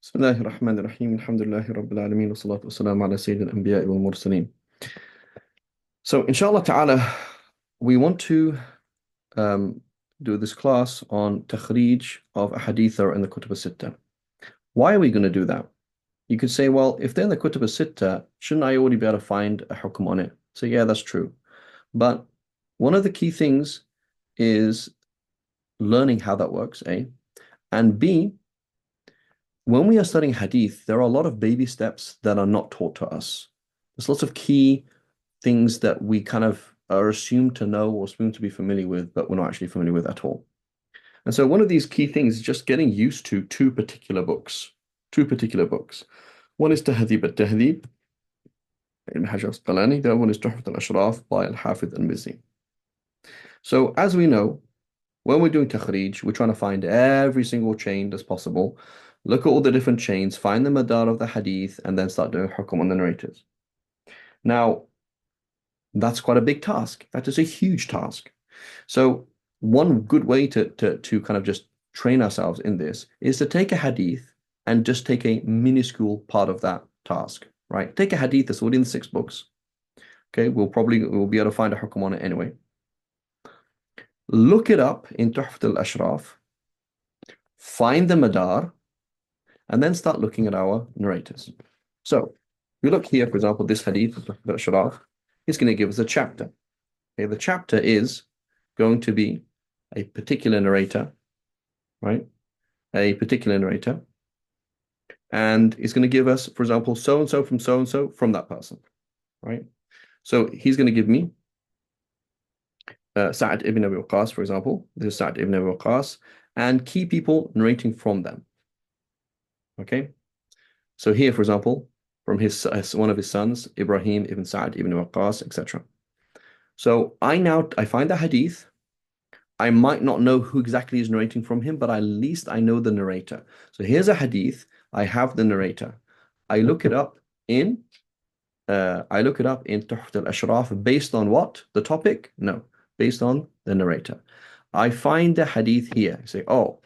بسم الله الرحمن الرحيم الحمد لله رب العالمين والصلاة والسلام على سيد الأنبياء والمرسلين. So inshallah ta'ala, we want to um, do this class on takhrij of ahadith in the Kutub al-Sitta. Why are we going to do that? You could say, well, if they're in the Kutub al-Sitta, shouldn't I already be able to find a hukm on it? So yeah, that's true. But one of the key things is learning how that works, A. And B, when we are studying hadith, there are a lot of baby steps that are not taught to us. There's lots of key things that we kind of are assumed to know or assumed to be familiar with, but we're not actually familiar with at all. And so one of these key things is just getting used to two particular books. Two particular books. One is Tahdhib al-Tahdhib, Ibn Hajar al-Asqalani. The other one is Tuhfat al-Ashraf by Al-Hafidh al-Mizzi. So as we know, when we're doing takhrij, we're trying to find every single chain that's possible, look at all the different chains, find the madar of the hadith, and then start doing hukum on the narrators. Now, that's quite a big task. That is a huge task. So one good way to kind of just train ourselves in this is to take a hadith and just take a minuscule part of that task, right? Take a hadith that's already in the 6 books. Okay, we'll be able to find a hukum on it anyway. Look it up in Tuhfat al-Ashraf, find the madar, and then start looking at our narrators. So we look here, for example, this hadith of Tuhfat al-Ashraf is going to give us a chapter. Okay, the chapter is going to be a particular narrator, right? A particular narrator. And it's going to give us, for example, so-and-so from so-and-so from that person, right? So he's going to give me Sa'ad ibn Abi Waqqas, for example. This is Sa'ad ibn Abi Waqqas, and key people narrating from them. Okay? So here, for example, from his one of his sons, Ibrahim ibn Sa'ad ibn Waqqas, etc. So I find the hadith. I might not know who exactly is narrating from him, but at least I know the narrator. So here's a hadith. I have the narrator. I look it up in Tuhfat al-Ashraf based on what? The topic? No, based on the narrator. I find the hadith here. I say, oh,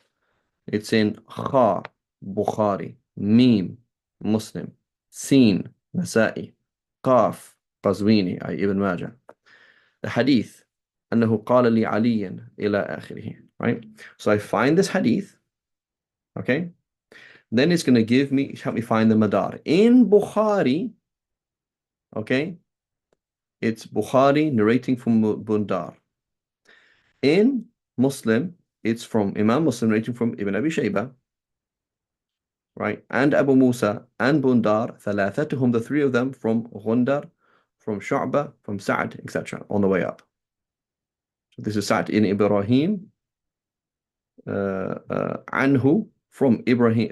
it's in Kha, Bukhari, Mim, Muslim, Sin, Nasa'i, Qaf, Qazwini, Ibn Majah. The hadith. أنه قال لعلي إلى آخره, right? So I find this hadith, okay? Then it's going to help me find the madar. In Bukhari, okay? It's Bukhari narrating from Bundar. In Muslim, it's from Imam Muslim narrating from Ibn Abi Shaybah, right? And Abu Musa and Bundar, ثلاثتهم, the 3 of them from Ghundar, from Shu'bah, from Sa'd, etc. on the way up. So this is Sa'd in Ibrahim, anhu from Ibrahim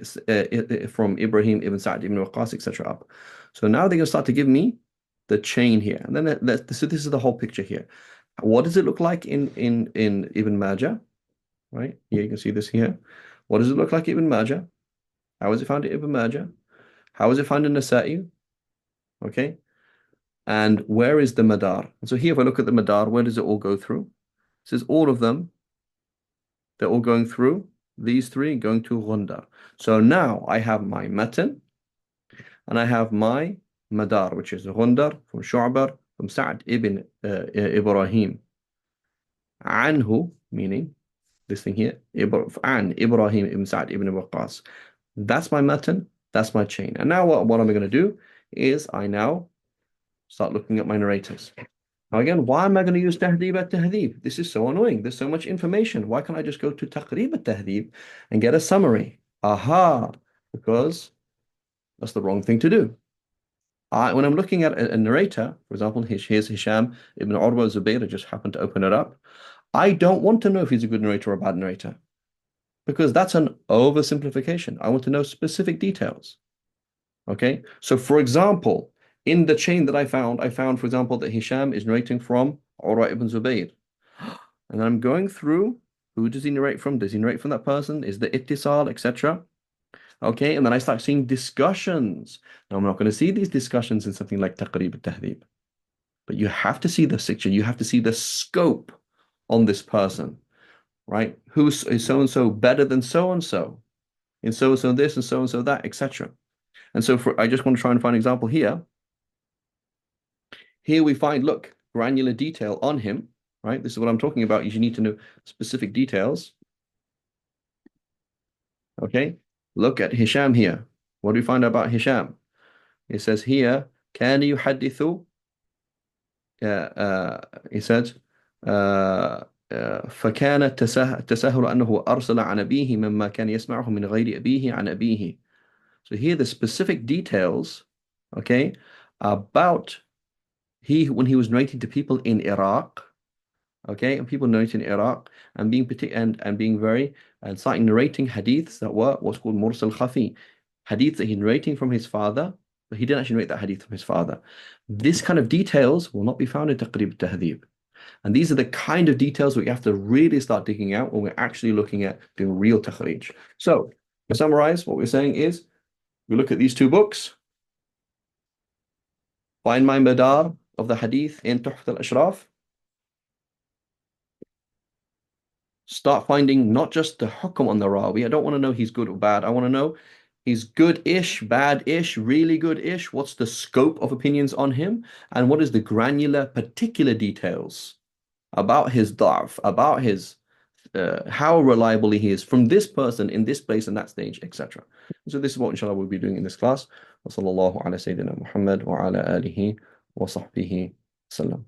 ibn Sa'd ibn Waqqas, etc. up. So now they're going to start to give me the chain here, and then so this is the whole picture here. What does it look like in Ibn Majah? Right here, you can see this here. What does it look like in Ibn Majah? How is it found in Ibn Majah? How is it found in Nasa'i? Okay, and where is the madar? And so here, if I look at the madar, where does it all go through? It says all of them. They're all going through these 3 going to Ghundar. So now I have my matan and I have my madar, which is Ghundar from Shu'bah from Sa'd ibn Ibrahim. Anhu, meaning this thing here, an Ibrahim ibn Sa'd ibn Waqqas. That's my matan, that's my chain. And now what am I going to do is I now start looking at my narrators. Now again, why am I going to use Tahdhib al-Tahdhib? This is so annoying. There's so much information. Why can't I just go to Taqrib al-Tahdhib and get a summary? Aha, because that's the wrong thing to do. When I'm looking at a narrator, for example, here's Hisham ibn Urwa Zubayr, I just happened to open it up. I don't want to know if he's a good narrator or a bad narrator, because that's an oversimplification. I want to know specific details. Okay, so for example, in the chain that I found, for example, that Hisham is narrating from Urwa ibn Zubayr. And then I'm going through, who does he narrate from? Does he narrate from that person? Is the ittisal, etc.? Okay, and then I start seeing discussions. Now, I'm not going to see these discussions in something like Taqrib al-Tahdhib. But you have to see the section. You have to see the scope on this person, right? Is so-and-so better than so-and-so? in so and so this and so that, etc. And so I just want to try and find an example here. Here we find, look, granular detail on him, right? This is what I'm talking about. You need to know specific details. Okay, look at Hisham here. What do we find out about Hisham? It says here, كان يحدث he said فكان التساهل أنه أرسل عن أبيه مما كان يسمعه من غير أبيه عن أبيه. So here the specific details, okay, about when he was narrating to people in Iraq, okay, and people narrating in Iraq and being very and starting narrating hadiths that were what's called mursal khafi, hadiths that he's narrating from his father, but he didn't actually narrate that hadith from his father. This kind of details will not be found in Taqrib al-Tahdhib. And these are the kind of details we have to really start digging out when we're actually looking at doing real takhrij. So, to summarize, what we're saying is, we look at these two books, find my madar of the hadith in Tuhfat al-Ashraf, start finding not just the hukm on the rawi. I don't want to know he's good or bad. I want to know he's good-ish, bad-ish, really good-ish. What's the scope of opinions on him? And what is the granular, particular details about his da'f, about his how reliable he is from this person in this place and that stage, etc. So this is what inshallah we'll be doing in this class. وصلى الله على سيدنا محمد وعلى آله وصحبه وسلم.